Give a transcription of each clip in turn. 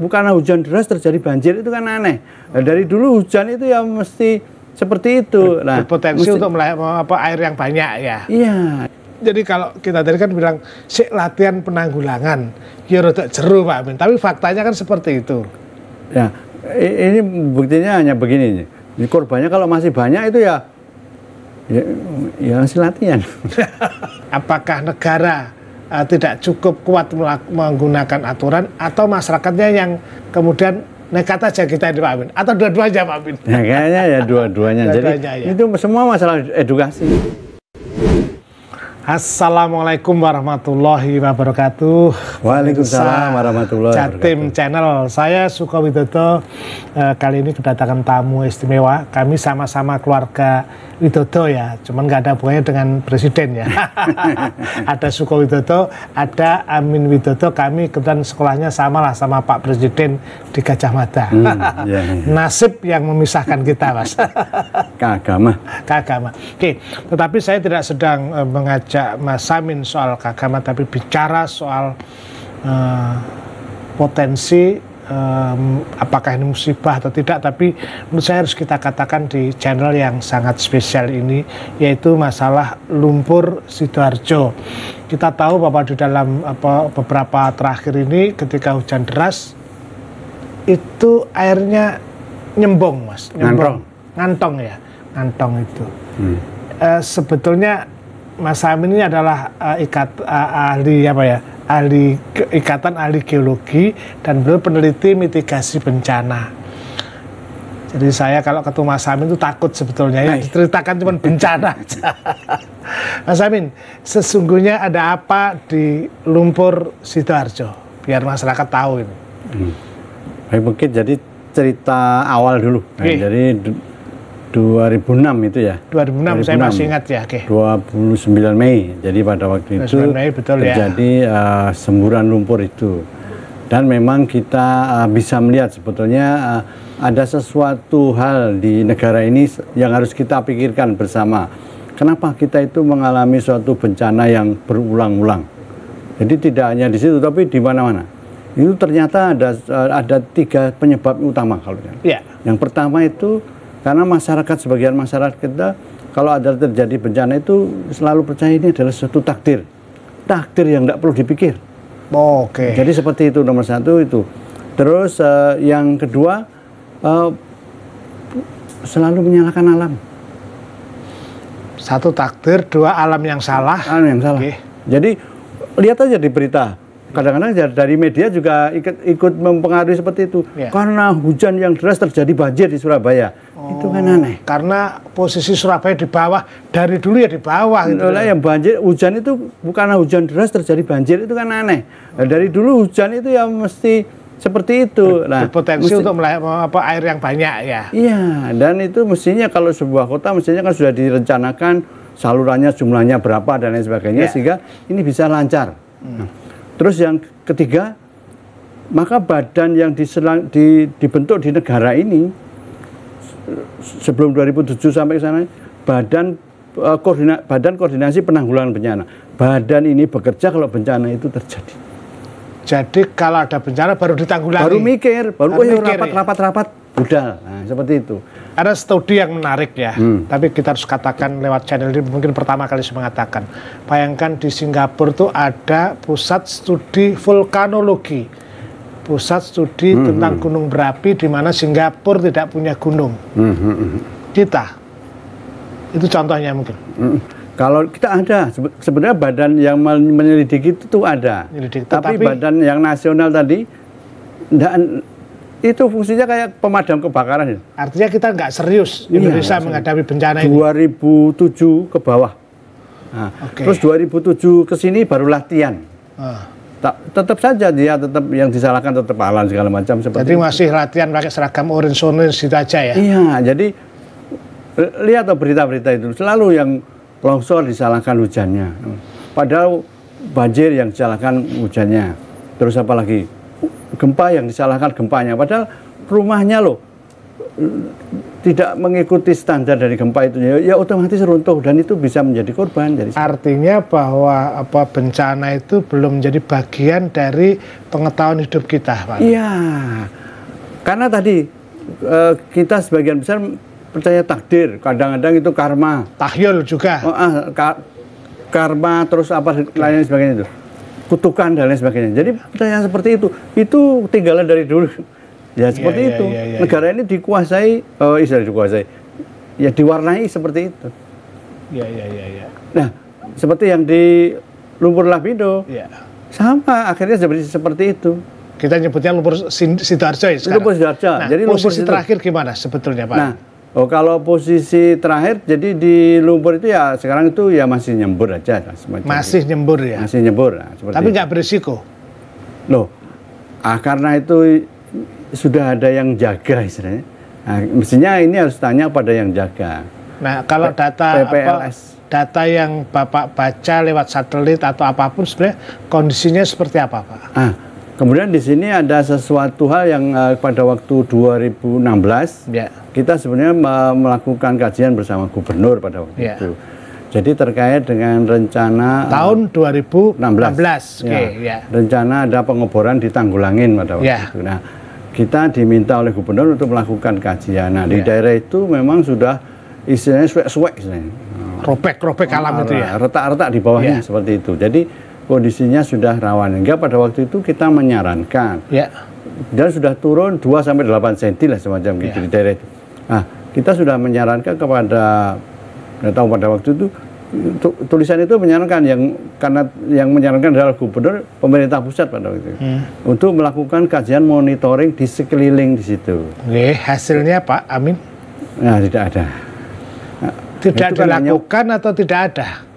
karena hujan deras terjadi banjir, itu kan aneh. Nah, dari dulu hujan itu ya mesti seperti itu. Nah, berpotensi untuk air yang banyak ya. Iya. Jadi kalau kita tadi kan bilang latihan penanggulangan, ya rada jeru Pak Amin. Tapi faktanya kan seperti itu. Ya, ini buktinya hanya begini. Ini korbannya kalau masih banyak itu ya masih latihan. Apakah negara tidak cukup kuat menggunakan aturan, atau masyarakatnya yang kemudian nekat aja kita ini Pak Amin? Atau dua-duanya Pak Amin? Ya, kayaknya ya dua-duanya. Jadi ya, itu semua masalah edukasi. Assalamualaikum warahmatullahi wabarakatuh. Waalaikumsalam warahmatullahi wabarakatuh. Jatim Channel, saya Sukowidodo. Kali ini kedatangan tamu istimewa. Kami sama-sama keluarga Widodo ya, cuman nggak ada hubungannya dengan presiden ya. Ada Sukowidodo, ada Amin Widodo. Kami kebetulan sekolahnya sama lah sama Pak Presiden di Gajah Mada. Ya. Nasib yang memisahkan kita, Mas. Keagama. Oke, tetapi saya tidak sedang mengajak Mas Amin soal keagama, tapi bicara soal potensi apakah ini musibah atau tidak. Tapi menurut saya harus kita katakan di channel yang sangat spesial ini, yaitu masalah lumpur Sidoarjo. Kita tahu bahwa di dalam beberapa terakhir ini ketika hujan deras itu airnya nyembong, Mas. Ngantong itu. Sebetulnya Mas Amin ini adalah ahli ikatan ahli geologi dan beliau peneliti mitigasi bencana. Jadi saya kalau ketemu Mas Amin itu takut sebetulnya, yang diceritakan cuma bencana aja. Mas Amin, sesungguhnya ada apa di lumpur Sidoarjo? Biar masyarakat tahu ini. Baik, mungkin jadi cerita awal dulu. Jadi 2006 itu ya. 2006 saya masih ingat ya. 29 Mei. Jadi pada waktu itu Mei, betul, terjadi semburan lumpur itu. Dan memang kita bisa melihat sebetulnya ada sesuatu hal di negara ini yang harus kita pikirkan bersama. Kenapa kita itu mengalami suatu bencana yang berulang-ulang? Jadi tidak hanya di situ, tapi di mana-mana. Itu ternyata ada 3 penyebab utama kalau ya. Yang pertama itu karena sebagian masyarakat kita kalau ada terjadi bencana itu selalu percaya ini adalah suatu takdir yang tidak perlu dipikir. Oke. Jadi seperti itu nomor 1 itu. Terus yang kedua selalu menyalahkan alam. 1 takdir, 2 alam yang salah. Alam yang salah. Jadi lihat aja di berita. Kadang-kadang dari media juga ikut mempengaruhi seperti itu. Ya. Karena hujan yang deras terjadi banjir di Surabaya. Itu kan aneh. Karena posisi Surabaya di bawah, dari dulu ya di bawah. Gitu. Yang banjir, hujan itu bukan hujan deras terjadi banjir, itu kan aneh. Nah, dari dulu hujan itu ya mesti seperti itu. Berpotensi untuk air yang banyak ya. Iya, dan itu mestinya kalau sebuah kota mestinya kan sudah direncanakan salurannya jumlahnya berapa dan lain sebagainya, sehingga ini bisa lancar. Terus yang ketiga, maka badan yang dibentuk di negara ini sebelum 2007 sampai ke sana, badan koordinasi penanggulangan bencana. Badan ini bekerja kalau bencana itu terjadi. Jadi kalau ada bencana baru ditanggulangi. Baru mikir, rapat, budal. Nah, seperti itu. Ada studi yang menarik ya, tapi kita harus katakan lewat channel ini mungkin pertama kali saya mengatakan. Bayangkan di Singapura tuh ada pusat studi vulkanologi, pusat studi tentang gunung berapi, di mana Singapura tidak punya gunung. Kita, itu contohnya mungkin. Kalau kita ada, sebenarnya badan yang menyelidiki itu tuh ada. Tapi badan yang nasional tadi, itu fungsinya kayak pemadam kebakaran. Artinya kita nggak serius Indonesia menghadapi bencana ini. 2007 ke bawah. Nah, terus 2007 ke sini baru latihan. Tetap saja dia tetap yang disalahkan tetap alam segala macam seperti. Jadi masih latihan pakai seragam orange gitu aja ya. Iya, jadi lihat berita-berita itu selalu yang longsor disalahkan hujannya. Padahal banjir yang disalahkan hujannya. Terus apa lagi? Gempa yang disalahkan gempanya, padahal rumahnya loh tidak mengikuti standar dari gempa itu, ya otomatis runtuh dan itu bisa menjadi korban. Jadi artinya bahwa bencana itu belum menjadi bagian dari pengetahuan hidup kita, Pak. Iya, karena tadi kita sebagian besar percaya takdir, kadang-kadang itu karma, tahyul juga, karma terus apa lain sebagainya itu, kutukan dan lain sebagainya. Jadi percaya seperti itu tinggalan dari dulu. Ya seperti itu. Negara ini dikuasai, Israel dikuasai, ya diwarnai seperti itu. Iya. Nah, seperti yang di lumpur Lapindo, sama akhirnya seperti itu. Kita nyebutnya lumpur Sidoarjo ya sekarang. Lumpur Sidoarjo. Nah, jadi posisi terakhir gimana sebetulnya, Pak? Nah, kalau posisi terakhir, jadi di lumpur itu ya sekarang itu ya masih nyembur aja. Masih nyembur ya? Masih nyembur. Nah, tapi nggak berisiko? Loh, karena itu sudah ada yang jaga istilahnya. Nah, mestinya ini harus tanya pada yang jaga. Nah, kalau data yang Bapak baca lewat satelit atau apapun sebenarnya kondisinya seperti apa, Pak? Kemudian di sini ada sesuatu hal yang pada waktu 2016 kita sebenarnya melakukan kajian bersama gubernur pada waktu itu. Jadi terkait dengan rencana tahun 2016, rencana ada pengeboran di Tanggulangin pada waktu itu. Nah, kita diminta oleh gubernur untuk melakukan kajian. Nah, di daerah itu memang sudah istilahnya suwek-suwek istilahnya. Robek-robek alam itu ya. Retak-retak di bawahnya seperti itu. Jadi kondisinya sudah rawan. Hingga pada waktu itu kita menyarankan. Dan sudah turun 2-8 cm lah semacam gitu di daerah itu. Nah, kita sudah menyarankan kepada, nggak tahu pada waktu itu, tulisan itu menyarankan karena yang menyarankan adalah gubernur pemerintah pusat pada waktu itu untuk melakukan kajian monitoring di sekeliling di situ. Hasilnya Pak Amin? Nah, tidak ada. Nah, tidak dilakukan atau tidak ada?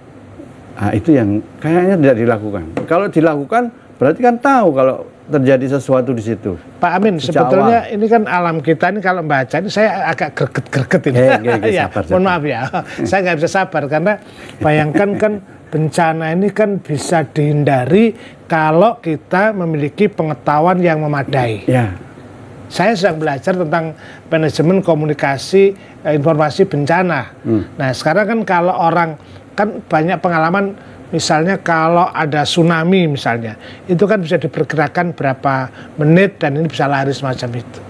Nah, itu yang kayaknya tidak dilakukan. Kalau dilakukan berarti kan tahu kalau terjadi sesuatu di situ. Pak Amin, sebetulnya ini kan alam kita ini kalau membaca ini saya agak greget ini. Sabar, mohon maaf ya, saya nggak bisa sabar karena bayangkan kan bencana ini kan bisa dihindari kalau kita memiliki pengetahuan yang memadai. Saya sedang belajar tentang manajemen komunikasi informasi bencana. Nah sekarang kan kalau orang kan banyak pengalaman. Misalnya kalau ada tsunami misalnya, itu kan bisa diperkirakan berapa menit dan ini bisa lari semacam itu.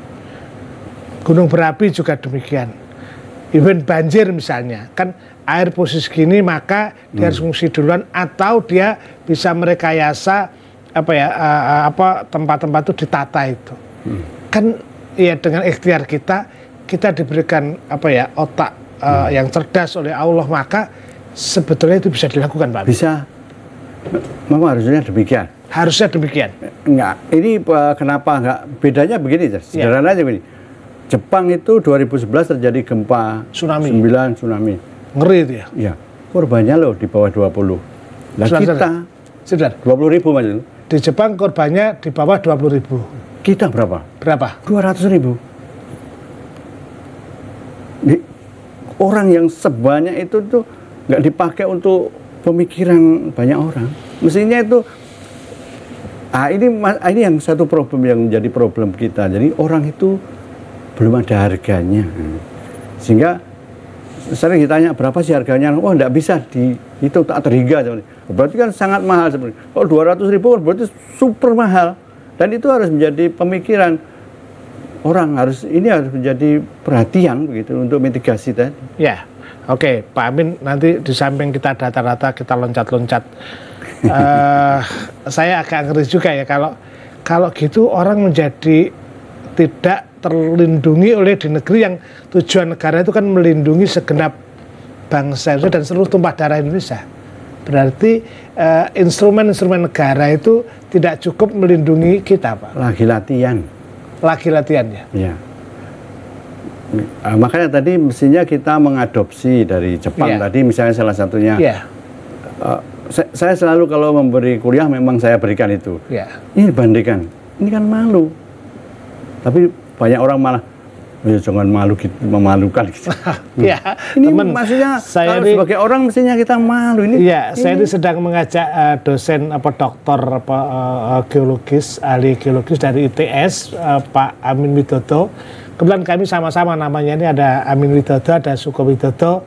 Gunung berapi juga demikian. Even banjir misalnya, kan air posisi gini maka dia harus ngungsi duluan atau dia bisa merekayasa tempat-tempat itu ditata itu. Kan ya dengan ikhtiar kita diberikan otak yang cerdas oleh Allah, maka sebetulnya itu bisa dilakukan, Pak. Bisa. Memang harusnya demikian. Harusnya demikian. Enggak. Ini kenapa enggak? Bedanya begini, sederhana aja begini. Jepang itu 2011 terjadi gempa tsunami. 9 tsunami. Ngeri itu ya? Iya. Korbannya loh di bawah 20. Lah kita 20.000 maksudnya. Di Jepang korbannya di bawah 20.000. Kita berapa? Berapa? 200.000. Orang yang sebanyak itu tuh nggak dipakai untuk pemikiran banyak orang. Mestinya itu, ini yang satu problem yang menjadi problem kita. Jadi orang itu belum ada harganya, sehingga sering ditanya berapa sih harganya. Oh, nggak bisa dihitung tak terhingga. Berarti kan sangat mahal sebenarnya. Oh, 200.000 berarti super mahal. Dan itu harus menjadi pemikiran orang, harus menjadi perhatian begitu untuk mitigasi tadi. Ya. Oke, Pak Amin, nanti di samping kita data-data kita loncat-loncat. Saya agak ngeri juga ya kalau gitu orang menjadi tidak terlindungi oleh di negeri yang tujuan negara itu kan melindungi segenap bangsa dan seluruh tumpah darah Indonesia. Berarti instrumen-instrumen negara itu tidak cukup melindungi kita, Pak. Lagi latihan. Lagi latihan ya? Iya. Makanya tadi mestinya kita mengadopsi dari Jepang tadi misalnya salah satunya. Saya selalu kalau memberi kuliah memang saya berikan itu. Ini bandingkan, ini kan malu. Tapi banyak orang malah, jangan malu gitu, memalukan gitu. Ini maksudnya kalau sebagai orang mestinya kita malu. Saya ini sedang mengajak dosen doktor geologis, ahli geologis dari ITS, Pak Amin Widodo. kebetulan kami sama-sama namanya ini ada Amin Widodo, ada Suko Widodo,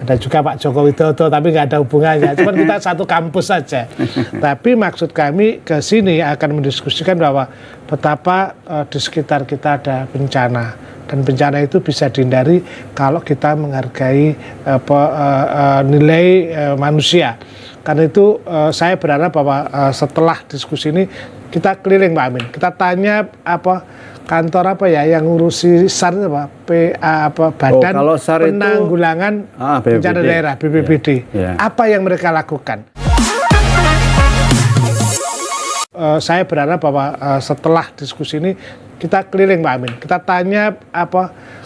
ada juga Pak Joko Widodo, tapi nggak ada hubungannya. Cuma kita satu kampus saja. Tapi maksud kami ke sini akan mendiskusikan bahwa betapa di sekitar kita ada bencana. Dan bencana itu bisa dihindari kalau kita menghargai nilai manusia. Karena itu saya berharap bahwa setelah diskusi ini kita keliling Pak Amin, kita tanya kantor apa ya yang ngurusi SAR Badan Penanggulangan Bencana Daerah BPBD. Apa yang mereka lakukan? Saya berharap bahwa setelah diskusi ini kita keliling Pak Amin, kita tanya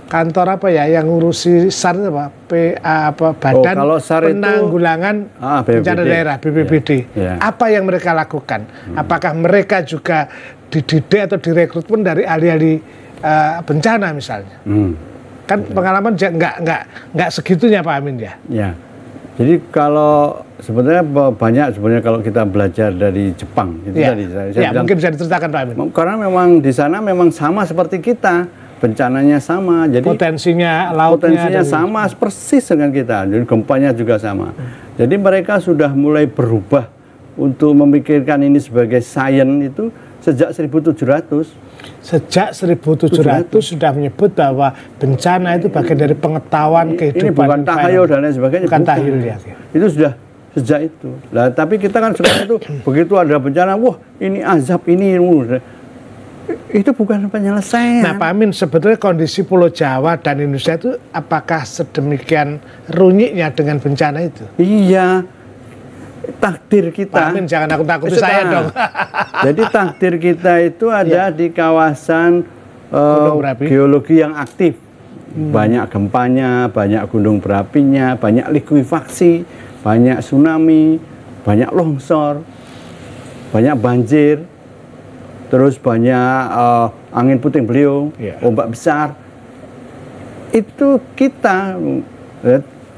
kantor apa ya yang ngurusi SAR Badan Penanggulangan Bencana Daerah BPBD. Apa yang mereka lakukan? Apakah mereka juga dididik atau direkrutmen dari ahli-ahli bencana misalnya? Kan pengalaman nggak segitunya Pak Amin ya. Ya. Jadi kalau sebenarnya banyak kalau kita belajar dari Jepang itu tadi saya bilang, mungkin bisa diceritakan Pak Amin. Karena memang di sana memang sama seperti kita, bencananya sama, jadi potensinya lautnya sama persis dengan kita, jadi gempanya juga sama. Jadi mereka sudah mulai berubah untuk memikirkan ini sebagai sains itu sejak 1700. Sejak 1700 sudah menyebut bahwa bencana itu bagian dari pengetahuan kehidupan. Ini bukan tahayul dan lain sebagainya. Bukan tahayul ya. Itu sudah sejak itu. Nah, tapi kita kan sekarang itu begitu ada bencana, wah ini azab ini. Itu bukan penyelesaian. Nah Pak Amin, sebetulnya kondisi Pulau Jawa dan Indonesia itu apakah sedemikian runyiknya dengan bencana itu? Iya. Takdir kita. Pak Amin, jangan takut-takuti saya dong. Jadi takdir kita itu ada di kawasan geologi yang aktif. Banyak gempanya, banyak gunung berapinya, banyak likuifaksi, banyak tsunami, banyak longsor, banyak banjir, terus banyak angin puting beliung, ombak besar. Itu kita,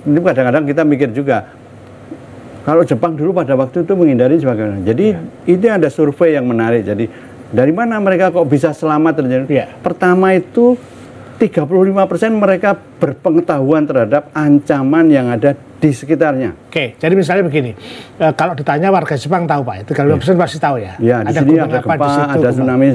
ini kadang-kadang kita mikir juga, kalau Jepang dulu pada waktu itu menghindari sebagainya. Jadi ini ada survei yang menarik. Jadi dari mana mereka kok bisa selamat terjadi? Pertama itu 35% mereka berpengetahuan terhadap ancaman yang ada di sekitarnya. Oke, jadi misalnya begini, kalau ditanya warga Jepang tahu Pak, 35% pasti tahu ya. Ya, di sini ada gempa, ada tsunami,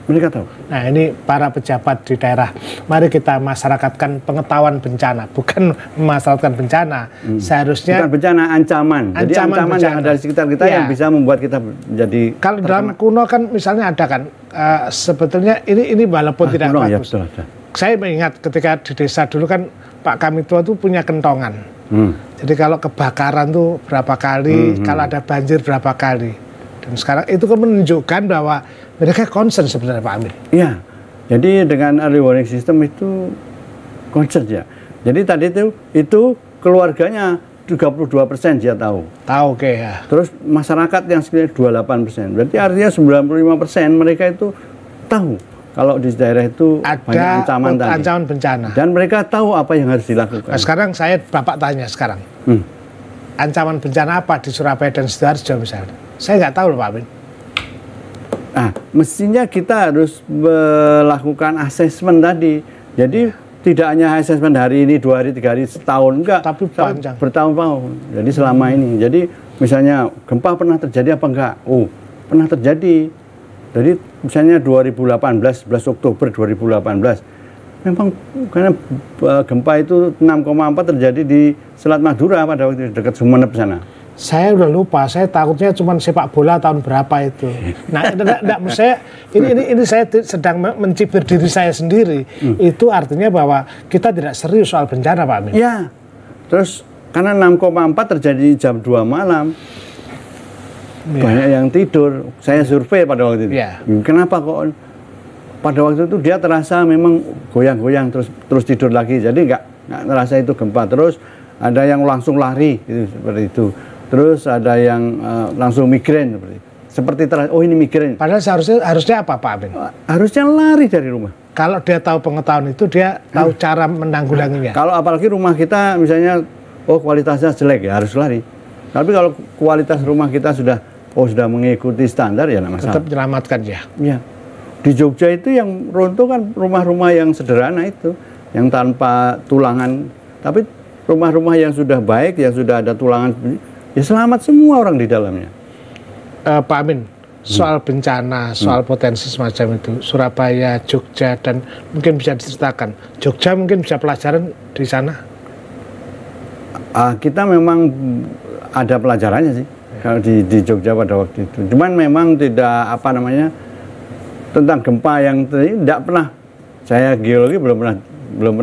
mereka tahu. Nah ini para pejabat di daerah, mari kita masyarakatkan pengetahuan bencana, bukan memasyarakatkan bencana. Seharusnya bukan bencana, ancaman. Jadi ancaman yang ada di sekitar kita yang bisa membuat kita menjadi. Kalau dalam kuno kan misalnya ada kan, sebetulnya ini walaupun tidak bagus. Ya, betul. Saya mengingat ketika di desa dulu kan Pak Kamitua tuh punya kentongan. Jadi kalau kebakaran tuh berapa kali, kalau ada banjir berapa kali. Dan sekarang itu kan menunjukkan bahwa mereka concern sebenarnya Pak Amin. Iya, jadi dengan early warning system itu concern ya. Jadi tadi itu keluarganya 32% dia tahu. Tahu, oke ya. Terus masyarakat yang sekitar 28%. Berarti artinya 95% mereka itu tahu. Kalau di daerah itu ada banyak ancaman bencana. Dan mereka tahu apa yang harus dilakukan. Nah, sekarang Bapak tanya sekarang. Ancaman bencana apa di Surabaya dan Sidoarjo misalnya? Saya nggak tahu loh Pak Amin. Nah, mestinya kita harus melakukan asesmen tadi. Jadi tidak hanya asesmen hari ini, 2 hari, 3 hari, setahun, enggak. Tapi panjang. Bertahun-tahun. Jadi selama ini. Jadi misalnya gempa pernah terjadi apa enggak? Oh, pernah terjadi. Jadi misalnya 2018, 11 Oktober 2018, memang karena gempa itu 6,4 terjadi di Selat Madura pada waktu itu, dekat Sumeneb sana. Saya udah lupa, saya takutnya cuma sepak bola tahun berapa itu. Nah, enggak, saya ini saya sedang mencibir diri saya sendiri. Itu artinya bahwa kita tidak serius soal bencana, Pak Amin. Ya, terus karena 6,4 terjadi jam 2 malam. Banyak yang tidur. Saya survei pada waktu itu. Kenapa kok pada waktu itu dia terasa memang goyang-goyang terus tidur lagi. Jadi nggak terasa itu gempa. Terus ada yang langsung lari seperti itu. Terus ada yang langsung migrain seperti oh ini migrain. Padahal harusnya apa Pak Amin? Harusnya lari dari rumah. Kalau dia tahu pengetahuan itu, dia tahu cara menanggulanginya. Kalau apalagi rumah kita misalnya kualitasnya jelek ya harus lari. Tapi kalau kualitas rumah kita sudah mengikuti standar ya nggak masalah. Tetap menyelamatkan ya. Ya. Di Jogja itu yang runtuh kan rumah-rumah yang sederhana itu, yang tanpa tulangan. Tapi rumah-rumah yang sudah baik, yang sudah ada tulangan, ya selamat semua orang di dalamnya. Pak Amin, soal bencana, soal potensi semacam itu, Surabaya, Jogja, dan mungkin bisa diceritakan. Jogja mungkin bisa pelajaran di sana? Kita memang ada pelajarannya sih, kalau di Jogja pada waktu itu. Cuman memang tidak tentang gempa yang tidak pernah, saya geologi belum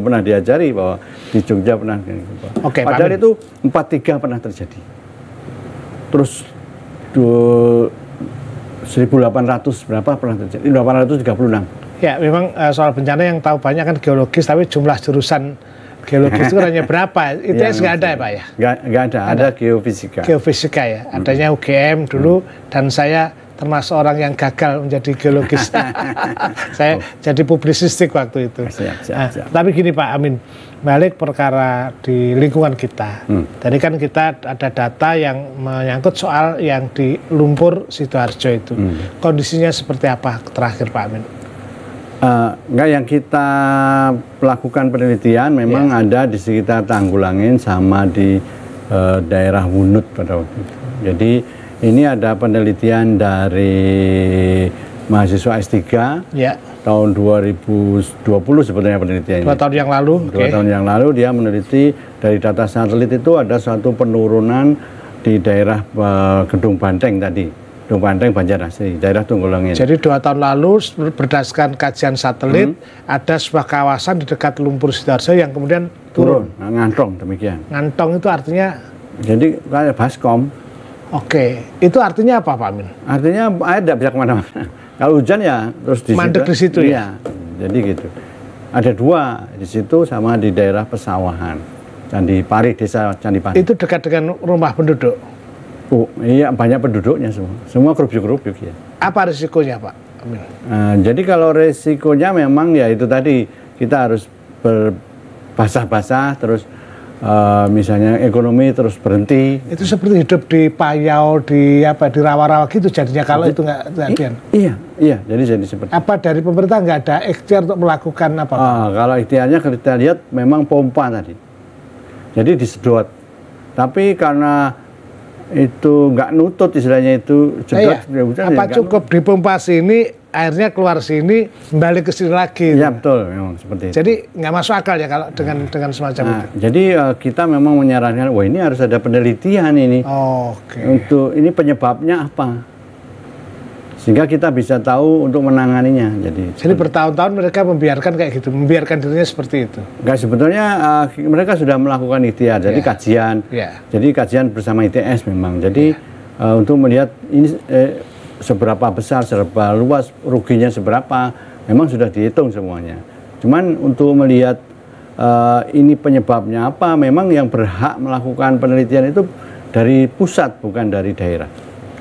pernah diajari bahwa di Jogja pernah gempa. Oke, padahal itu 43 pernah terjadi. Terus 1800 berapa pernah terjadi? 836. Ya, memang soal bencana yang tahu banyak kan geologis, tapi jumlah jurusan geologis itu hanya berapa? ITS nggak ada ya Pak ya? Nggak ada geofisika. Geofisika ya, adanya UGM dulu, dan saya termasuk orang yang gagal menjadi geologis. Saya jadi publisistik waktu itu. Siap. Tapi gini Pak Amin, balik perkara di lingkungan kita. Tadi kan kita ada data yang menyangkut soal yang di lumpur Sidoarjo itu. Kondisinya seperti apa terakhir Pak Amin? Enggak, yang kita lakukan penelitian memang ada di sekitar Tanggulangin sama di daerah Wunut pada waktu itu. Jadi ini ada penelitian dari mahasiswa S3 tahun 2020 sebetulnya penelitiannya. 2 tahun yang lalu. 2 tahun yang lalu dia meneliti dari data satelit itu ada suatu penurunan di daerah Gedung Banteng tadi. Gedung Banteng Banjarnegara, daerah Tunggulangin. Jadi 2 tahun lalu berdasarkan kajian satelit ada sebuah kawasan di dekat lumpur Sidoarjo yang kemudian turun. Ngantong demikian. Ngantong itu artinya? Jadi kayak baskom. Oke, itu artinya apa Pak Amin? Artinya air tidak bisa kemana-mana. Kalau hujan ya terus di mandek di situ ya? Jadi gitu. Ada 2 di situ sama di daerah pesawahan. Candi Pari, desa Candi Pari. Itu dekat dengan rumah penduduk? Oh iya, banyak penduduknya semua. Semua kerubyuk-kerubyuk ya. Apa risikonya Pak Amin? Jadi kalau risikonya memang ya itu tadi, kita harus berbasah-basah terus misalnya ekonomi terus berhenti. Itu seperti hidup di Payau, di rawa-rawa gitu jadinya kalau itu nggak kejadian. Iya, jadi seperti. Apa dari pemerintah nggak ada ikhtiar untuk melakukan apa? Kalau ikhtiarnya kita lihat memang pompa tadi. Jadi disedot. Tapi karena itu nggak nutut istilahnya itu sedot. Apa cukup dipompa sini, airnya keluar sini, kembali ke sini lagi. Iya betul, memang seperti itu. Jadi nggak masuk akal ya kalau dengan semacam itu. Jadi kita memang menyarankan, wah ini harus ada penelitian ini. Untuk ini penyebabnya apa, sehingga kita bisa tahu untuk menanganinya. Jadi bertahun-tahun mereka membiarkan kayak gitu, membiarkan dirinya seperti itu. Enggak, sebetulnya mereka sudah melakukan ikhtiar, jadi kajian, jadi kajian bersama ITS memang. Jadi untuk melihat ini seberapa besar, seberapa luas, ruginya seberapa, memang sudah dihitung semuanya. Cuman untuk melihat ini penyebabnya apa, memang yang berhak melakukan penelitian itu dari pusat, bukan dari daerah.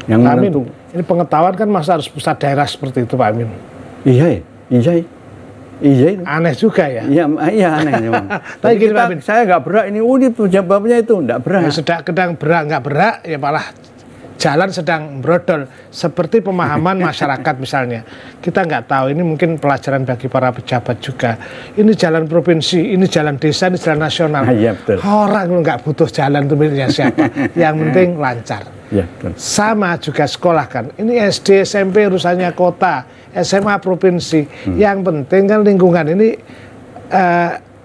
Yang menentukan. Ini pengetahuan kan masa harus pusat daerah seperti itu Pak Amin? Iya. Aneh juga ya? Iya aneh memang. Tapi gini Pak Amin, saya nggak berak ini penyebabnya itu nggak berak. Sedang berak nggak berak ya malah jalan sedang brodol, seperti pemahaman masyarakat misalnya. Kita nggak tahu, ini mungkin pelajaran bagi para pejabat juga. Ini jalan provinsi, ini jalan desa, ini jalan nasional. Ya, betul. Orang nggak butuh jalan itu miliknya siapa. Yang penting lancar. Ya, betul. Sama juga sekolah kan. Ini SD, SMP urusannya kota, SMA provinsi. Yang penting kan lingkungan ini,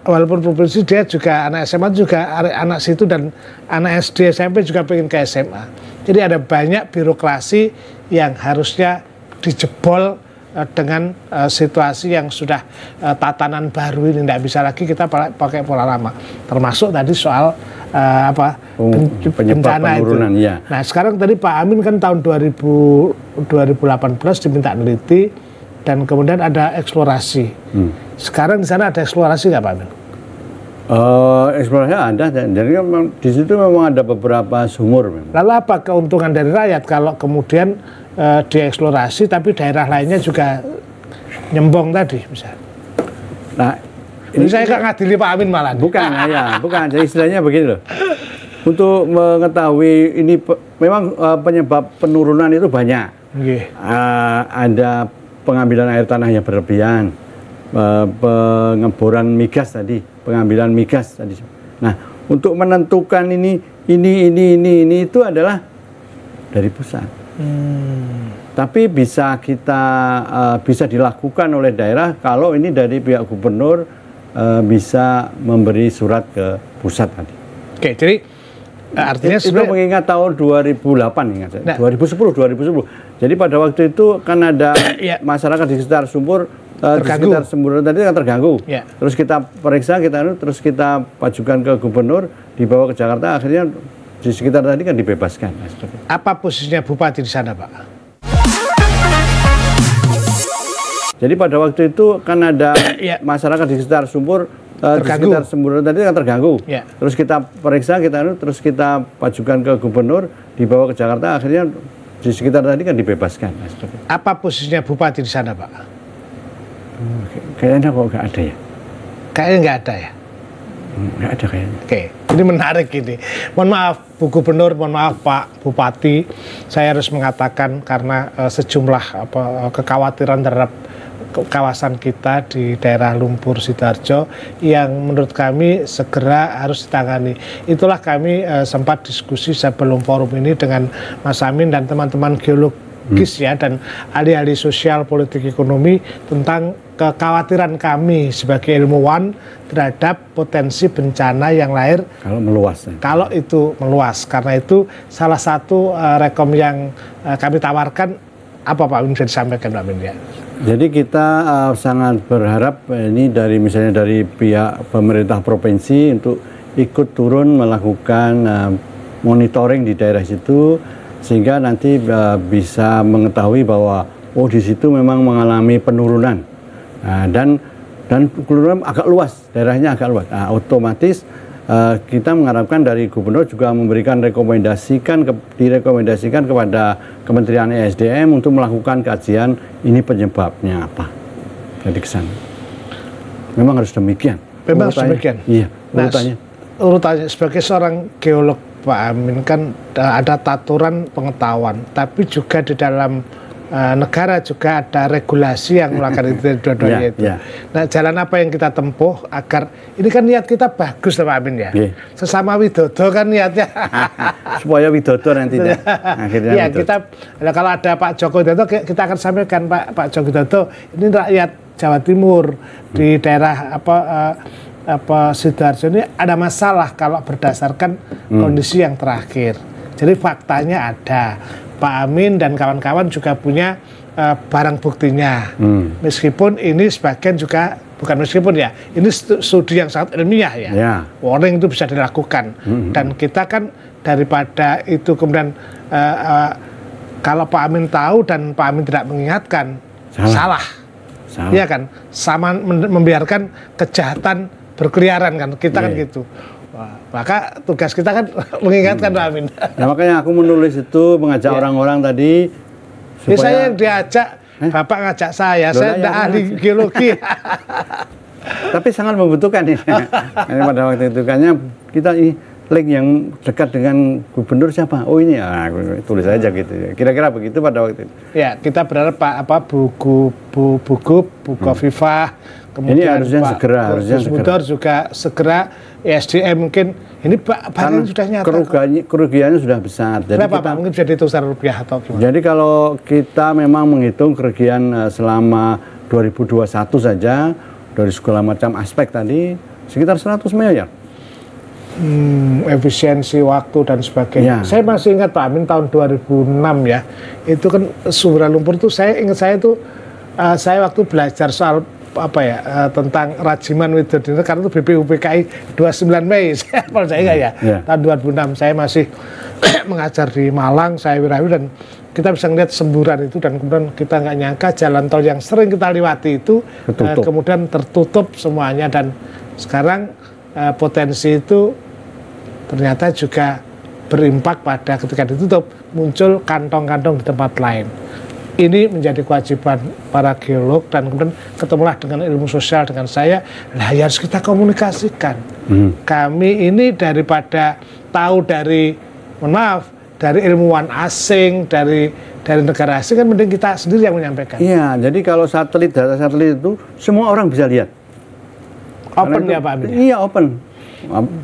walaupun provinsi dia juga anak SMA juga anak situ, dan anak SD, SMP juga pengen ke SMA. Jadi ada banyak birokrasi yang harusnya dijebol dengan situasi yang sudah tatanan baru ini. Tidak bisa lagi kita pakai pola lama. Termasuk tadi soal bencana itu. Ya. Nah sekarang tadi Pak Amin kan tahun 2018 diminta neliti dan kemudian ada eksplorasi. Sekarang di sana ada eksplorasi nggak Pak Amin? Eksplorasi ada, jadi di situ memang ada beberapa sumur memang. Lalu apa keuntungan dari rakyat kalau kemudian dieksplorasi tapi daerah lainnya juga nyembong tadi misalnya? Nah, ini saya nggak ngadili Pak Amin malah. Bukan, bukan. Jadi istilahnya begini loh. Untuk mengetahui ini memang penyebab penurunan itu banyak. Ada pengambilan air tanah yang berlebihan, pengeboran migas tadi, pengambilan migas tadi. Nah, untuk menentukan ini itu adalah dari pusat. Tapi bisa bisa dilakukan oleh daerah kalau ini dari pihak gubernur bisa memberi surat ke pusat tadi. Oke, jadi artinya itu mengingat tahun 2008 ingat saya. 2010. Jadi pada waktu itu kan ada masyarakat di sekitar sumur di sekitar sumur tadi kan terganggu. Terus kita periksa, terus kita ajukan ke gubernur, dibawa ke Jakarta, akhirnya di sekitar tadi kan dibebaskan. Apa posisinya bupati di sana, Pak? Jadi pada waktu itu kan ada masyarakat di sekitar sumur di sekitar sumur tadi kan terganggu. Terus kita periksa, terus kita ajukan ke gubernur, dibawa ke Jakarta, akhirnya di sekitar tadi kan dibebaskan. Apa posisinya bupati di sana, Pak? Kayaknya kok nggak ada ya. Kayaknya nggak ada ya. Nggak ada kayaknya. Oke, ini menarik ini. Mohon maaf Bu Gubernur, mohon maaf Pak Bupati, saya harus mengatakan karena sejumlah kekhawatiran terhadap kawasan kita di daerah Lumpur Sidoarjo yang menurut kami segera harus ditangani. Itulah kami sempat diskusi sebelum forum ini dengan Mas Amin dan teman-teman geologis ya dan ahli-ahli sosial politik ekonomi tentang kekhawatiran kami sebagai ilmuwan terhadap potensi bencana yang lahir kalau meluas. Kalau itu meluas, karena itu salah satu rekom yang kami tawarkan apa Pak Amin bisa disampaikan Pak Amin ya? Jadi kita sangat berharap ini misalnya dari pihak pemerintah provinsi untuk ikut turun melakukan monitoring di daerah situ sehingga nanti bisa mengetahui bahwa di situ memang mengalami penurunan dan penurunan agak luas, daerahnya agak luas. Otomatis kita mengharapkan dari gubernur juga memberikan direkomendasikan kepada Kementerian ESDM untuk melakukan kajian ini penyebabnya apa. Jadi kesan. Memang harus demikian. Memang harus demikian. Iya. Urutannya. Urutannya sebagai seorang geolog Pak Amin kan ada taturan pengetahuan, tapi juga di dalam negara juga ada regulasi yang melakukan itu dua-duanya itu. Nah, jalan apa yang kita tempuh agar ini kan niat kita bagus Pak Amin ya. Sesama Widodo kan niatnya supaya Widodo nantinya. Iya, kita kalau ada Pak Joko Widodo kita akan sampaikan Pak Joko Widodo ini rakyat Jawa Timur di daerah Sidoarjo ini ada masalah kalau berdasarkan kondisi yang terakhir. Jadi faktanya ada. Pak Amin dan kawan-kawan juga punya barang buktinya. Meskipun ini sebagian juga bukan meskipun ya, ini studi yang sangat ilmiah ya. Warning itu bisa dilakukan. Dan kita kan daripada itu kemudian kalau Pak Amin tahu dan Pak Amin tidak mengingatkan, salah. Iya kan, sama membiarkan kejahatan berkeliaran kan, kita kan gitu. Maka tugas kita kan mengingatkan Pak Amin. Ya makanya aku menulis itu mengajak orang-orang tadi supaya saya yang diajak, Bapak ngajak saya tidak ahli geologi. Tapi sangat membutuhkan ini. Pada waktu itu kayaknya kita link yang dekat dengan gubernur siapa? Oh ini ya, tulis aja gitu. Kira-kira begitu pada waktu itu. Ya, kita berharap Bu Khofifah, kemudian ini harusnya segera, juga segera ESDM mungkin ini barang sudah nyata. Kerugiannya sudah besar. Jadi berapa Pak? Mungkin bisa dihitung secara rupiah atau gimana? Jadi kalau kita memang menghitung kerugian selama 2021 saja dari segala macam aspek tadi sekitar 100 miliar. Efisiensi waktu dan sebagainya. Saya masih ingat Pak Amin tahun 2006 ya. Itu kan sumber lumpur itu saya saya waktu belajar soal tentang Rajiman Widodinata karena itu BPUPKI 29 Mei saya percaya nggak ya tahun 2006 saya masih mengajar di Malang, saya wirawi dan kita bisa melihat semburan itu dan kemudian kita nggak nyangka jalan tol yang sering kita lewati itu kemudian tertutup semuanya dan sekarang potensi itu ternyata juga berimpak pada ketika ditutup muncul kantong-kantong di tempat lain. Ini menjadi kewajiban para geolog dan kemudian ketemulah dengan ilmu sosial dengan saya, ya harus kita komunikasikan. Kami ini daripada tahu dari, mohon maaf, dari ilmuwan asing, dari negara asing, kan mending kita sendiri yang menyampaikan. Iya, jadi kalau data satelit itu semua orang bisa lihat. Open ya Pak Amin? Iya, open.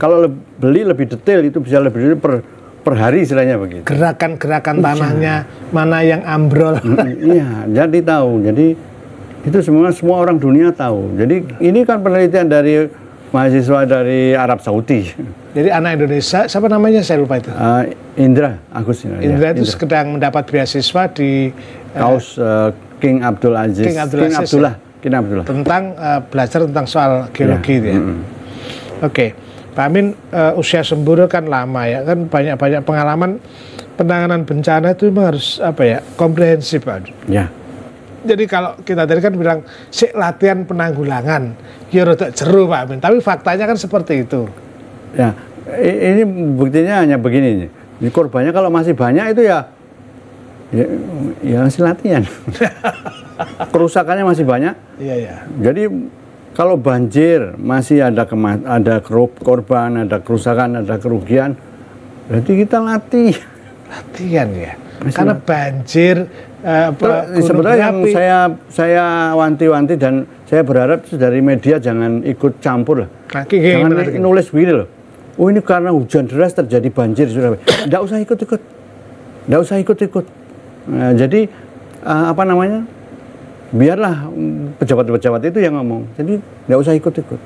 Kalau beli lebih detail itu bisa lebih detail per hari istilahnya begitu. Gerakan-gerakan tanahnya, mana yang ambrol. Iya, jadi tahu. Jadi itu semua orang dunia tahu. Jadi ini kan penelitian dari mahasiswa dari Arab Saudi. Jadi anak Indonesia, siapa namanya saya lupa itu. Indra Agus. Indra itu sedang mendapat beasiswa di Kaus King Abdul Aziz. King Abdullah. Tentang belajar tentang soal geologi ya. Oke. Pak Amin, usia Semburo kan lama ya, kan banyak pengalaman penanganan bencana itu memang harus komprehensif Pak. Ya. Jadi kalau kita tadi kan bilang latihan penanggulangan, ya rada jeru Pak Amin, tapi faktanya kan seperti itu. Ya, ini buktinya hanya begini. Korbannya kalau masih banyak itu ya masih latihan. Kerusakannya masih banyak. Iya. Jadi kalau banjir masih ada korban, ada kerusakan, ada kerugian, berarti kita latihan ya. Karena banjir, sebetulnya yang saya wanti-wanti dan saya berharap dari media jangan ikut campur lah. Jangan nulis begini loh. Oh ini karena hujan deras terjadi banjir sudah. Nggak usah ikut-ikut. Nggak usah ikut-ikut. Nah, jadi biarlah pejabat-pejabat itu yang ngomong. Jadi nggak usah ikut-ikut.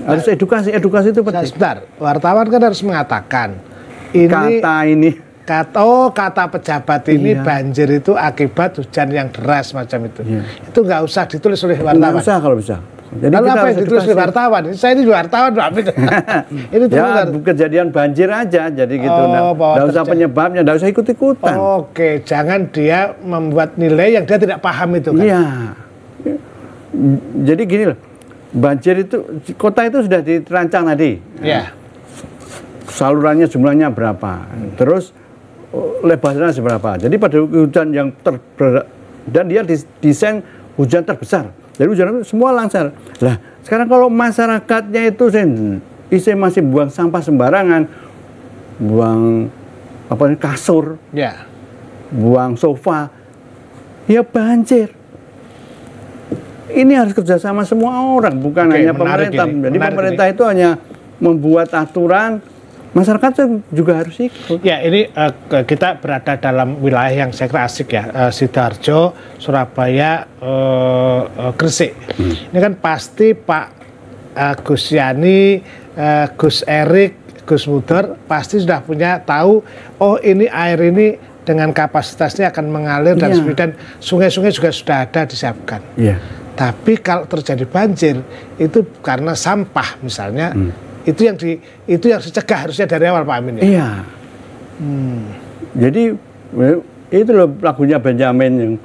Harus edukasi itu penting. Sebentar, wartawan kan harus mengatakan kata pejabat ini banjir itu akibat hujan yang deras macam itu. Itu nggak usah ditulis oleh wartawan. Nggak usah kalau bisa. Jadi lalu apa yang ditulis oleh wartawan? Saya ini wartawan, Pak Amin. Ini kejadian banjir aja, jadi gitu. Nggak usah penyebabnya, nggak usah ikut-ikutan. Oke, jangan dia membuat nilai yang dia tidak paham itu kan. Iya. Jadi gini loh, banjir itu, kota itu sudah dirancang tadi. Iya. Salurannya jumlahnya berapa, terus lebarnya seberapa. Jadi pada hujan yang dan dia desain hujan terbesar. Jadi hujan itu semua lancar. Lah, sekarang kalau masyarakatnya itu masih buang sampah sembarangan, buang kasur, buang sofa, ya banjir. Ini harus kerjasama semua orang, bukan hanya pemerintah. Jadi pemerintah itu hanya membuat aturan, masyarakat juga harus ikut. Ya, ini kita berada dalam wilayah yang saya kira asik ya, Sidoarjo, Surabaya, Gresik. Ini kan pasti Pak Gus Yani, Gus Erik, Gus Mudor pasti sudah punya tahu, oh ini air ini dengan kapasitasnya akan mengalir dan sungai-sungai juga sudah ada disiapkan. Tapi kalau terjadi banjir itu karena sampah misalnya. Itu yang dicegah harusnya dari awal Pak Amin ya? Iya. Jadi itu loh lagunya Benjamin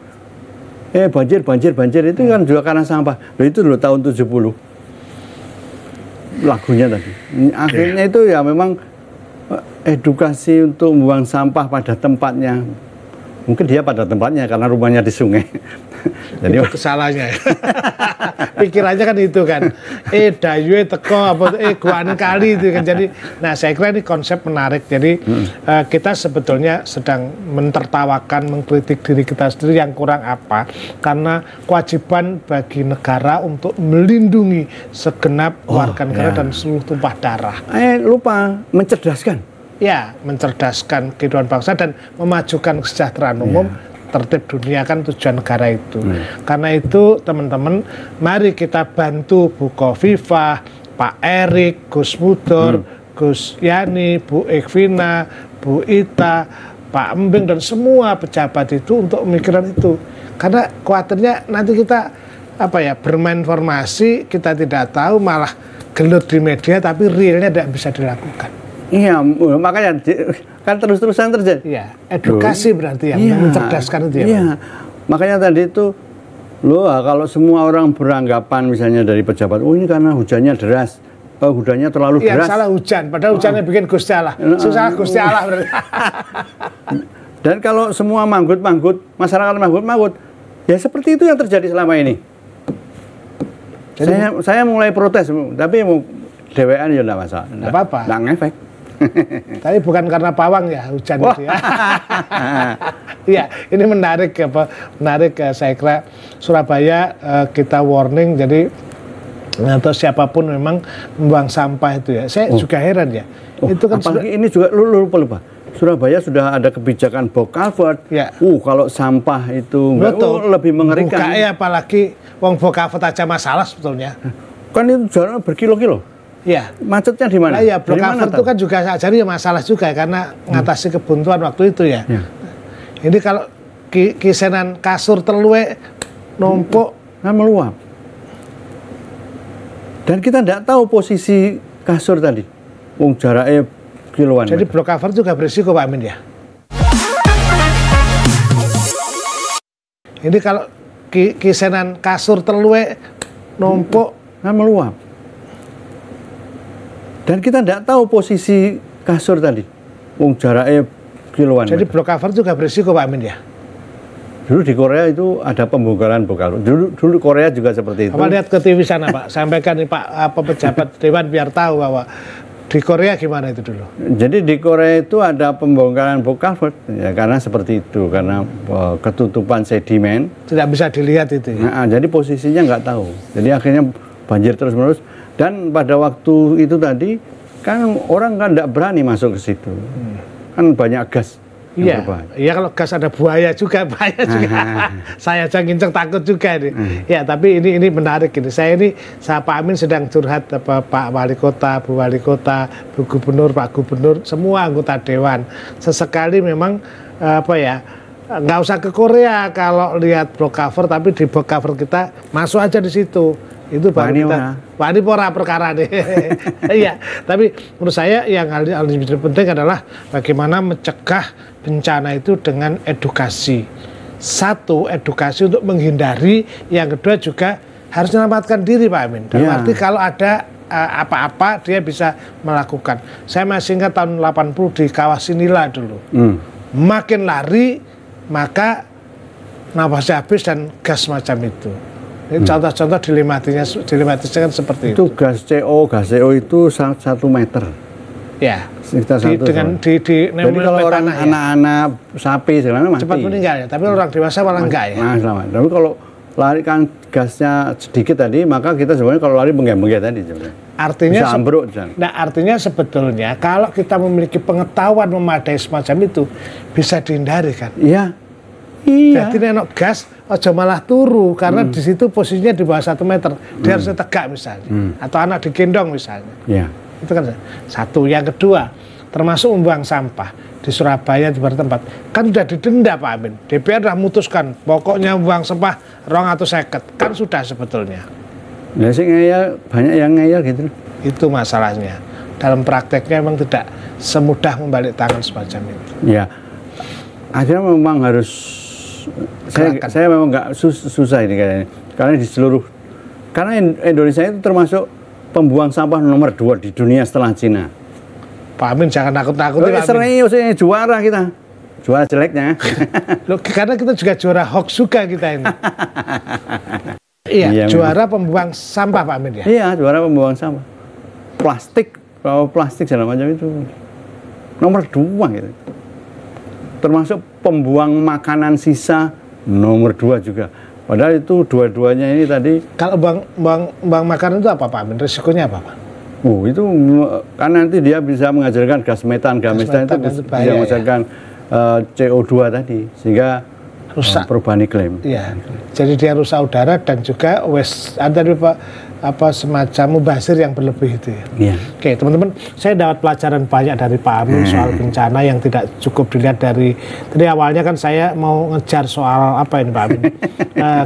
yang banjir itu kan juga karena sampah. Loh itu loh tahun 70 lagunya tadi. Akhirnya itu ya memang edukasi untuk membuang sampah pada tempatnya. Mungkin dia pada tempatnya karena rumahnya di sungai. Jadi itu kesalahannya. Pikirannya kan itu kan. Dayu teko guan kali itu kan. Jadi nah saya kira ini konsep menarik. Jadi kita sebetulnya sedang mentertawakan, mengkritik diri kita sendiri yang kurang apa. Karena kewajiban bagi negara untuk melindungi segenap warga negara dan seluruh tumpah darah. Lupa mencerdaskan. Ya, mencerdaskan kehidupan bangsa dan memajukan kesejahteraan umum, tertib dunia kan tujuan negara itu. Karena itu teman-teman, mari kita bantu Bu Khofifah, Pak Erik, Gus Mudor, Gus Yani, Bu Ekvina, Bu Ita, Pak Embing dan semua pejabat itu untuk pemikiran itu. Karena khawatirnya nanti kita bermain informasi, kita tidak tahu malah gelut di media tapi realnya tidak bisa dilakukan. Iya, makanya kan terus-terusan terjadi. Iya, edukasi berarti yang mencerdaskan itu ya. Iya, makanya tadi itu kalau semua orang beranggapan misalnya dari pejabat, oh ini karena hujannya deras, hujannya terlalu deras. Yang salah hujan, padahal hujannya bikin Gusti Allah. Salah Gusti Allah berarti. Dan kalau semua manggut-manggut, masyarakat manggut-manggut, ya seperti itu yang terjadi selama ini. Jadi, saya mulai protes, tapi mau dewean ya enggak masalah. Enggak apa-apa. Enggak ngefek. Tapi bukan karena pawang ya hujan itu ya. Iya, ini menarik saya kira Surabaya kita warning jadi atau siapapun memang membuang sampah itu ya. Saya juga heran ya. Itu kan apalagi ini juga lupa. Surabaya sudah ada kebijakan box culvert. Ya. Kalau sampah itu lebih mengerikan. Buka ya, apalagi wong box culvert aja masalah sebetulnya. Kan itu jaraknya berkilo-kilo. Ya. Macetnya di mana? Nah, ya, box culvert itu kan juga jadi masalah juga karena mengatasi kebuntuan waktu itu ya. Ini kalau kisenan kasur telue numpuk meluap. Dan kita tidak tahu posisi kasur tadi. Jaraknya kiloan. Jadi box culvert juga berisiko Pak Amin ya. Ini kalau kisenan kasur telue numpuk meluap. Dan kita tidak tahu posisi kasur tadi. Jaraknya kiloan. Jadi box culvert juga berisiko Pak Amin ya. Dulu di Korea itu ada pembongkaran box culvert. Dulu Korea juga seperti itu. Apa lihat ke TV sana Pak, sampaikan nih Pak pejabat dewan biar tahu bahwa di Korea gimana itu dulu. Jadi di Korea itu ada pembongkaran box culvert ya, karena seperti itu, karena ketutupan sedimen. Tidak bisa dilihat itu ya. Nah, jadi posisinya nggak tahu. Jadi akhirnya banjir terus-menerus. Dan pada waktu itu tadi kan orang kan tidak berani masuk ke situ. Kan banyak gas. Iya, kalau gas ada buaya juga, saya aja nginceng takut juga ini. Ya, tapi ini menarik ini. Saya Pak Amin sedang curhat Pak Wali Kota, Bu Wali Kota, Bu Gubernur, Pak Gubernur, semua anggota dewan. Sesekali memang nggak usah ke Korea kalau lihat box cover, tapi di box cover kita masuk aja di situ. Itu baru wani pora perkara nih. Iya, tapi menurut saya yang lebih penting adalah bagaimana mencegah bencana itu dengan edukasi. Satu, edukasi untuk menghindari, yang kedua juga harus menyelamatkan diri Pak Amin. Dalam arti kalau ada apa-apa dia bisa melakukan. Saya masih ingat tahun 80 di Kawasinila dulu. Makin lari maka nafasnya habis dan gas macam itu. Contoh-contoh dilematisnya kan seperti itu. Gas CO itu 1 meter. Ya. Sekitar Jadi kalau orang anak-anak sapi segala mati. Cepat meninggal ya. Tapi orang dewasa malah enggak ya. Nah, selamat. Tapi kalau lari kan gasnya sedikit tadi, maka kita sebenarnya kalau lari menggem tadi sebenarnya. Artinya bisa ambruk. Artinya sebetulnya kalau kita memiliki pengetahuan memadai semacam itu bisa dihindari kan. Iya. Jadi nenok gas aja malah turu karena di situ posisinya di bawah 1 meter. Dia harusnya tegak misalnya. Atau anak digendong misalnya. Iya. Itu kan satu. Yang kedua, termasuk membuang sampah di Surabaya di beberapa tempat kan sudah didenda Pak Amin. DPR sudah memutuskan pokoknya membuang sampah 250 kan sudah sebetulnya. Ya sih ngeyel, banyak yang ngeyel gitu. Itu masalahnya. Dalam prakteknya memang tidak semudah membalik tangan semacam itu. Ya, akhirnya memang harus saya memang nggak susah ini kayaknya. Karena di seluruh, karena Indonesia itu termasuk pembuang sampah nomor 2 di dunia setelah Cina. Pak Amin jangan takut-takut. Serius ini juara kita, juara jeleknya. Loh, karena kita juga juara hoax juga kita ini. Iya, juara pembuang sampah Pak Amin ya. Iya, juara pembuang sampah. Plastik segala macam itu nomor 2 gitu. Termasuk pembuang makanan sisa nomor 2 juga. Padahal itu dua-duanya ini tadi. Kalau buang makanan itu apa Pak Amin? Risikonya apa Pak? Itu kan nanti dia bisa menghasilkan gas metan itu bisa menghasilkan CO2 tadi sehingga rusak perubahan iklim. Iya. Jadi dia rusak udara dan juga ada semacam mubazir yang berlebih itu ya. Iya. Oke, teman-teman, saya dapat pelajaran banyak dari Pak Amin soal bencana yang tidak cukup dilihat dari tadi awalnya kan saya mau ngejar soal apa ini Pak Amin.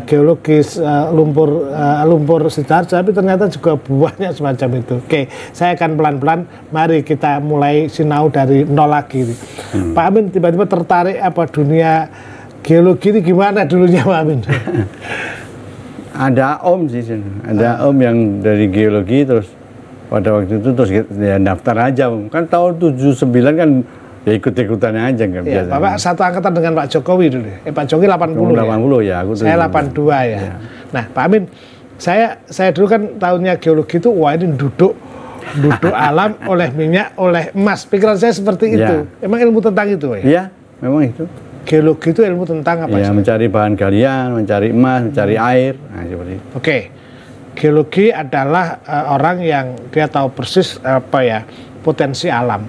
Geologis lumpur Sidoarjo, tapi ternyata juga banyak semacam itu. Oke, saya akan pelan-pelan mari kita mulai sinau dari nol lagi. Pak Amin tiba-tiba tertarik dunia geologi ini gimana dulunya Pak Amin? Ada om sih, ada om yang dari geologi terus pada waktu itu terus ya daftar aja, kan tahun 79 kan ya ikut-ikutannya aja kan ya, biasa. Bapak satu angkatan dengan Pak Jokowi dulu. Pak Jokowi 80 ya. Aku saya 82 ya. Nah Pak Amin, saya dulu kan tahunnya geologi itu wah ini duduk duduk alam, oleh minyak, oleh emas. Pikiran saya seperti itu. Emang ilmu tentang itu ya? Iya, memang itu. Geologi itu ilmu tentang apa? Ya, mencari bahan galian, mencari emas, mencari air, nah seperti itu. Oke. Geologi adalah orang yang dia tahu persis potensi alam.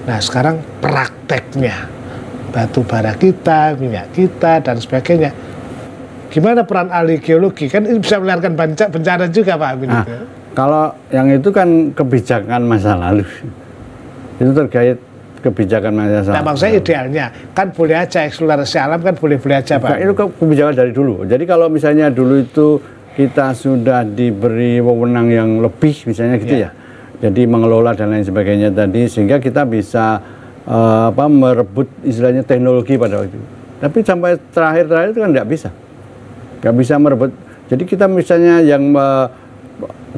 Nah, sekarang prakteknya batu bara kita, minyak kita dan sebagainya. Gimana peran ahli geologi? Kan ini bisa melahirkan bencana juga, Pak Amin. Kalau yang itu kan kebijakan masa lalu. Itu terkait kebijakan masa lalu. Nah, maksud saya idealnya kan boleh aja eksplorasi alam, kan boleh-boleh aja, Pak. Itu kebijakan dari dulu. Jadi kalau misalnya dulu itu kita sudah diberi wewenang yang lebih, misalnya gitu ya. Jadi mengelola dan lain sebagainya tadi, sehingga kita bisa merebut istilahnya teknologi pada waktu itu. Tapi sampai terakhir itu kan nggak bisa merebut. Jadi kita misalnya yang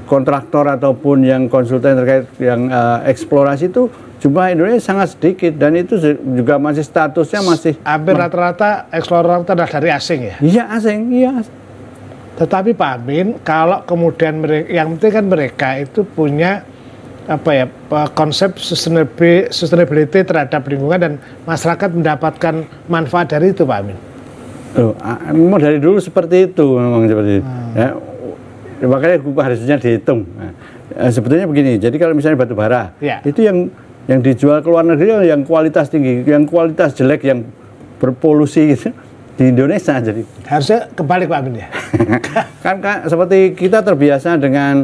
kontraktor ataupun yang konsultan terkait yang eksplorasi itu jumlah Indonesia sangat sedikit, dan itu juga masih statusnya masih hampir rata-rata eksplorator adalah dari asing ya? Iya, asing, iya. Tetapi Pak Amin, kalau kemudian yang penting kan mereka itu punya konsep sustainability terhadap lingkungan dan masyarakat mendapatkan manfaat dari itu, Pak Amin. Memang dari dulu seperti itu, memang seperti itu. Ya, makanya harusnya dihitung. Sebetulnya begini, jadi kalau misalnya batu bara, itu yang dijual ke luar negeri yang kualitas tinggi, yang kualitas jelek, yang berpolusi gitu, di Indonesia. Jadi harusnya kebalik, Pak Amin ya. kan seperti kita terbiasa dengan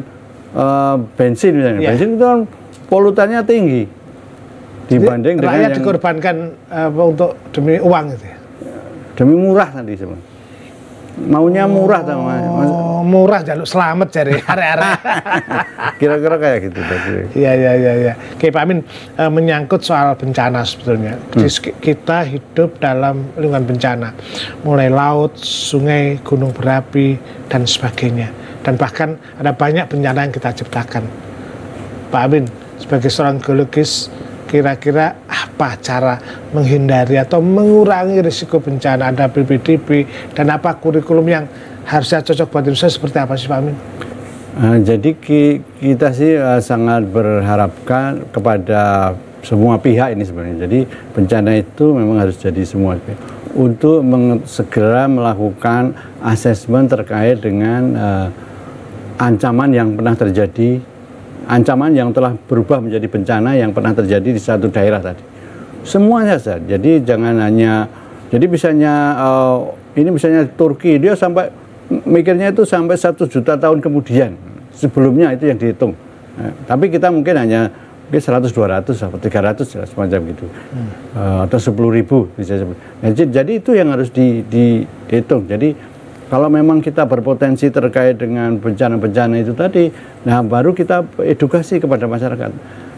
bensin misalnya. Bensin itu kan polutannya tinggi dibanding dengan rakyat dikorbankan untuk demi uang gitu ya. Demi murah tadi sebenarnya. Maunya murah murah jaluk selamat cari area-area. Kira-kira kayak gitu. Iya. Oke, Pak Amin, menyangkut soal bencana sebetulnya. Kita hidup dalam lingkungan bencana. Mulai laut, sungai, gunung berapi dan sebagainya. Dan bahkan ada banyak bencana yang kita ciptakan. Pak Amin, sebagai seorang geologis, kira-kira apa cara menghindari atau mengurangi risiko bencana? Ada BPDB dan apa kurikulum yang harusnya cocok buat Indonesia, seperti apa sih, Pak Amin? Jadi kita sih sangat berharapkan kepada semua pihak ini sebenarnya. Jadi bencana itu memang harus jadi semua pihak untuk segera melakukan asesmen terkait dengan ancaman yang pernah terjadi, ancaman yang telah berubah menjadi bencana yang pernah terjadi di satu daerah tadi. Semuanya saja. Jadi jangan hanya, jadi misalnya ini misalnya Turki, dia sampai mikirnya itu sampai 1 juta tahun kemudian. Sebelumnya itu yang dihitung. Tapi kita mungkin hanya 100, 200 atau 300 semacam gitu. Atau 10.000 bisa. Jadi itu yang harus dihitung. Jadi kalau memang kita berpotensi terkait dengan bencana-bencana itu tadi, nah baru kita edukasi kepada masyarakat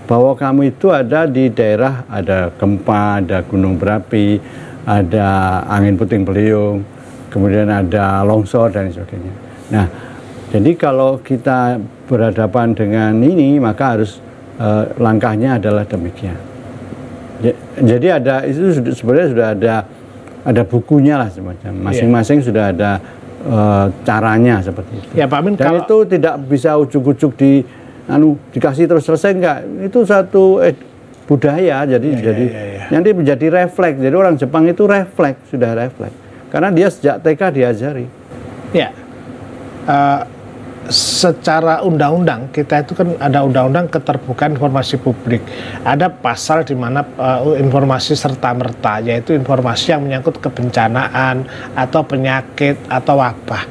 bahwa kamu itu ada di daerah, ada gempa, ada gunung berapi, ada angin puting beliung, kemudian ada longsor dan sebagainya. Nah, jadi kalau kita berhadapan dengan ini, maka harus langkahnya adalah demikian. Jadi itu sebenarnya sudah ada bukunya lah semacam. Masing-masing sudah ada caranya seperti itu. Ya, Pak Amin, dan itu tidak bisa ujuk-ujuk dikasih terus selesai, enggak. Itu satu budaya, jadi nanti menjadi refleks. Jadi orang Jepang itu sudah refleks. Karena dia sejak TK diajari. Ya, secara undang-undang kita itu kan ada undang-undang keterbukaan informasi publik. Ada pasal di mana informasi serta-merta, yaitu informasi yang menyangkut kebencanaan atau penyakit atau wabah.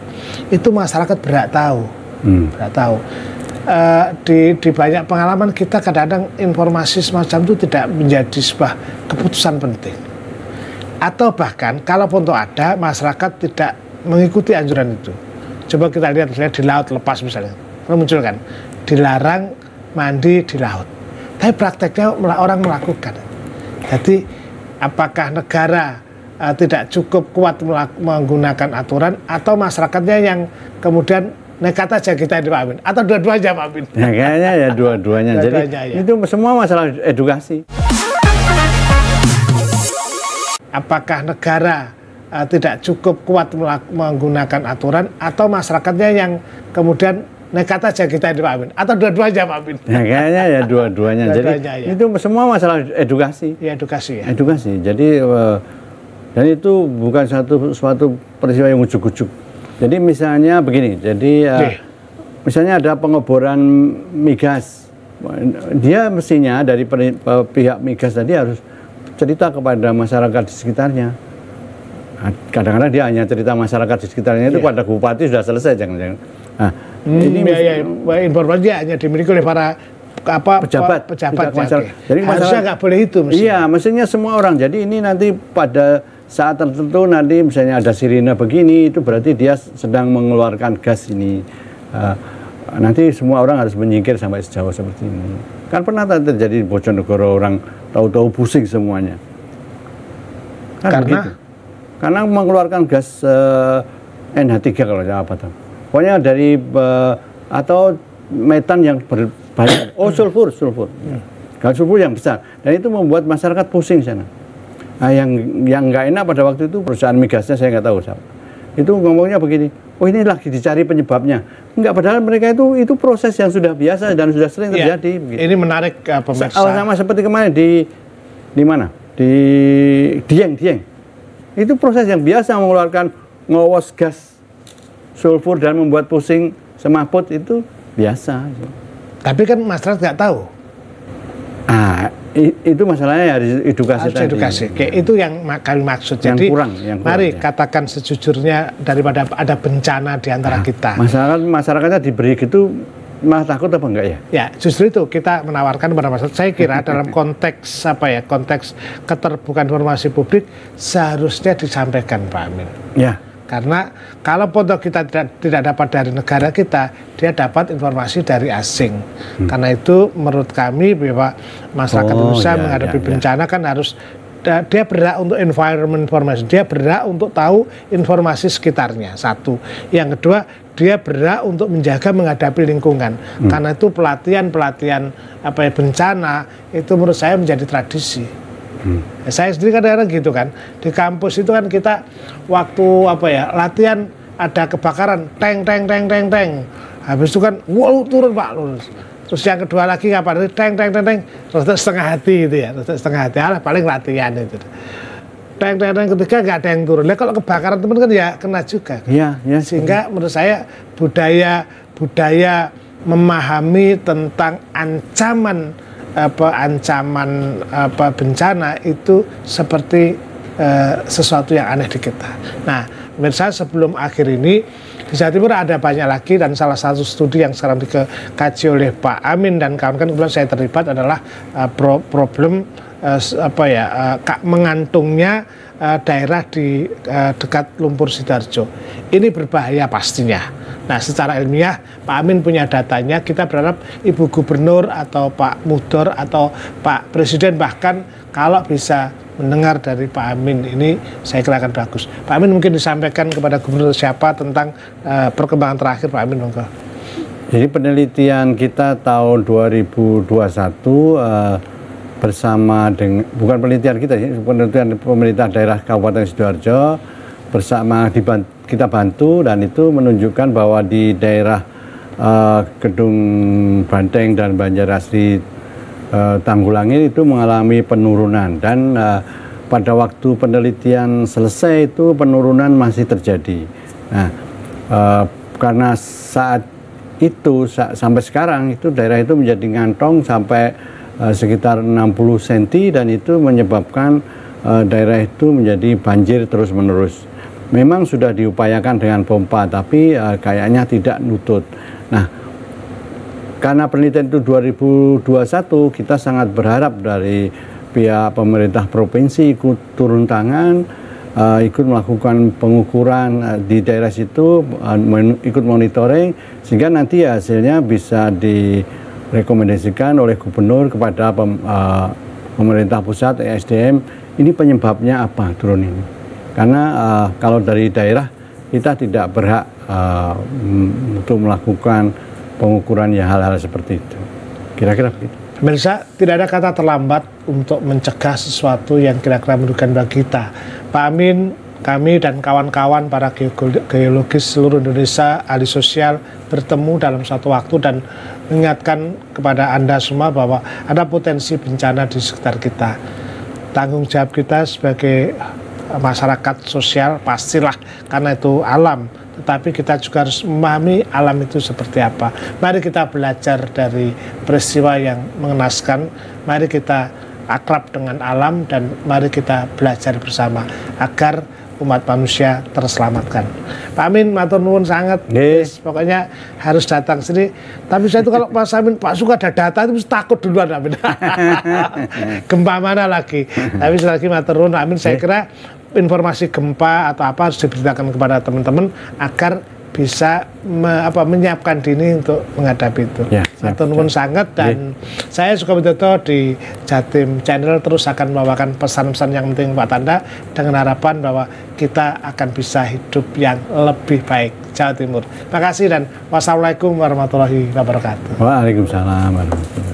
Itu masyarakat berhak tahu. Berhak tahu. Di banyak pengalaman kita kadang-kadang informasi semacam itu tidak menjadi sebuah keputusan penting. Atau bahkan kalaupun itu ada, masyarakat tidak mengikuti anjuran itu. Coba kita lihat misalnya di laut lepas misalnya, muncul kan, dilarang mandi di laut. Tapi prakteknya orang melakukan. Jadi apakah negara tidak cukup kuat menggunakan aturan, atau masyarakatnya yang kemudian nekat aja kita ini, Pak Amin? Atau dua-duanya, Pak Amin? Ya, kayaknya ya dua-duanya. Jadi itu semua masalah edukasi. Apakah negara tidak cukup kuat menggunakan aturan, atau masyarakatnya yang kemudian nekat aja kita ini Pak Amin, atau dua-duanya Pak Amin? Ya, kayaknya ya dua-duanya. Jadi ya. Itu semua masalah edukasi. Ya, edukasi ya. Edukasi. Jadi dan itu bukan suatu peristiwa yang ujuk-ujuk. Jadi misalnya begini. Jadi misalnya ada pengeboran migas, dia mestinya dari pihak migas tadi harus cerita kepada masyarakat di sekitarnya. Kadang-kadang dia hanya cerita masyarakat di sekitarnya itu pada bupati sudah selesai, jangan-jangan. Nah, ini informasi hanya dimiliki oleh para pejabat masyarakat. Jadi harusnya nggak boleh itu. Iya, mestinya semua orang. Jadi ini nanti pada saat tertentu nanti misalnya ada sirine begini, itu berarti dia sedang mengeluarkan gas ini. Nanti semua orang harus menyingkir sampai sejauh seperti ini. Kan pernah terjadi di Bojonegoro, orang tahu-tahu pusing semuanya. Kan karena mengeluarkan gas NH3 kalau saya apa tuh. Pokoknya dari atau metan yang banyak, sulfur. Gas sulfur yang besar. Dan itu membuat masyarakat pusing sana. Nah, yang nggak enak pada waktu itu perusahaan migasnya saya nggak tahu siapa. Itu ngomongnya begini, oh ini lagi dicari penyebabnya. Enggak, padahal mereka itu proses yang sudah biasa dan sudah sering terjadi. Ya, ini menarik pemirsa. Sama seperti kemarin di mana? Di Dieng. Itu proses yang biasa mengeluarkan ngowos gas sulfur dan membuat pusing semaput itu biasa. Tapi kan masyarakat nggak tahu. Itu masalahnya harus edukasi. Kayak itu yang kami maksud. Yang jadi kurang, mari katakan sejujurnya daripada ada bencana di antara kita. Masyarakatnya diberi gitu malah takut apa enggak ya? Ya, justru itu kita menawarkan kepada masyarakat. Saya kira dalam konteks konteks keterbukaan informasi publik seharusnya disampaikan Pak Amin. Ya. Karena kalau foto kita tidak dapat dari negara kita, dia dapat informasi dari asing. Karena itu menurut kami bahwa masyarakat Indonesia menghadapi bencana kan harus dia berhak untuk environment information, dia berhak untuk tahu informasi sekitarnya. Satu, yang kedua dia berhak untuk menjaga menghadapi lingkungan. Karena itu pelatihan bencana itu menurut saya menjadi tradisi. Saya sendiri kadang-kadang gitu kan, di kampus itu kan kita waktu latihan ada kebakaran, teng, habis itu kan turun Pak lurus. Terus yang kedua lagi kapan? Teng, terus setengah hati gitu ya, paling latihan itu. Teng, ketiga nggak ada yang turun. Lah kalau kebakaran teman kan ya kena juga. Iya. Sehingga menurut saya budaya memahami tentang ancaman bencana itu seperti sesuatu yang aneh di kita. Nah, menurut saya sebelum akhir ini di Jawa Timur ada banyak lagi, dan salah satu studi yang sekarang dikaji oleh Pak Amin dan kawan-kawan, kebetulan saya terlibat, adalah problem mengantungnya daerah di dekat Lumpur Sidoarjo. Ini berbahaya pastinya. Nah, secara ilmiah Pak Amin punya datanya. Kita berharap Ibu Gubernur atau Pak Mudor atau Pak Presiden bahkan kalau bisa mendengar dari Pak Amin ini, saya kira akan bagus. Pak Amin mungkin disampaikan kepada Gubernur siapa tentang perkembangan terakhir Pak Amin, monggo. Jadi penelitian kita tahun 2021 bersama dengan, bukan penelitian kita sih, penelitian pemerintah daerah Kabupaten Sidoarjo bersama kita bantu, dan itu menunjukkan bahwa di daerah Kedung Banteng dan Banjarasri Tanggulangin itu mengalami penurunan, dan pada waktu penelitian selesai itu penurunan masih terjadi. Nah, karena saat itu sampai sekarang itu daerah itu menjadi ngantong sampai sekitar 60 cm, dan itu menyebabkan daerah itu menjadi banjir terus-menerus. Memang sudah diupayakan dengan pompa, tapi kayaknya tidak nutut. Nah, karena penelitian itu 2021, kita sangat berharap dari pihak pemerintah provinsi ikut turun tangan, ikut melakukan pengukuran di daerah situ, ikut monitoring, sehingga nanti hasilnya bisa direkomendasikan oleh gubernur kepada pemerintah pusat, ESDM, ini penyebabnya apa turun ini. Karena kalau dari daerah kita tidak berhak untuk melakukan pengukuran ya hal-hal seperti itu. Kira-kira begitu. Pemirsa, tidak ada kata terlambat untuk mencegah sesuatu yang kira-kira merugikan bagi kita. Pak Amin kami dan kawan-kawan para geologis seluruh Indonesia, ahli sosial bertemu dalam satu waktu dan mengingatkan kepada Anda semua bahwa ada potensi bencana di sekitar kita. Tanggung jawab kita sebagai masyarakat sosial pastilah, karena itu alam, tetapi kita juga harus memahami alam itu seperti apa. Mari kita belajar dari peristiwa yang mengenaskan, mari kita akrab dengan alam, dan mari kita belajar bersama agar umat manusia terselamatkan. Pak Amin, matur nuwun sangat. Yes, pokoknya harus datang sini. Tapi saya itu kalau Mas Amin, Pak Suka ada data itu takut duluan, Amin. Gempa mana lagi? Tapi sekali lagi matur nuwun, Amin. Saya kira informasi gempa atau apa harus diberitakan kepada teman-teman agar bisa menyiapkan diri untuk menghadapi itu. Ya, matur nuwun sangat, dan saya Suka Widodo di Jatim Channel terus akan membawakan pesan-pesan yang penting Pak Tanda dengan harapan bahwa kita akan bisa hidup yang lebih baik Jawa Timur. Terima kasih dan wassalamualaikum warahmatullahi wabarakatuh. Waalaikumsalam warahmatullahi wabarakatuh.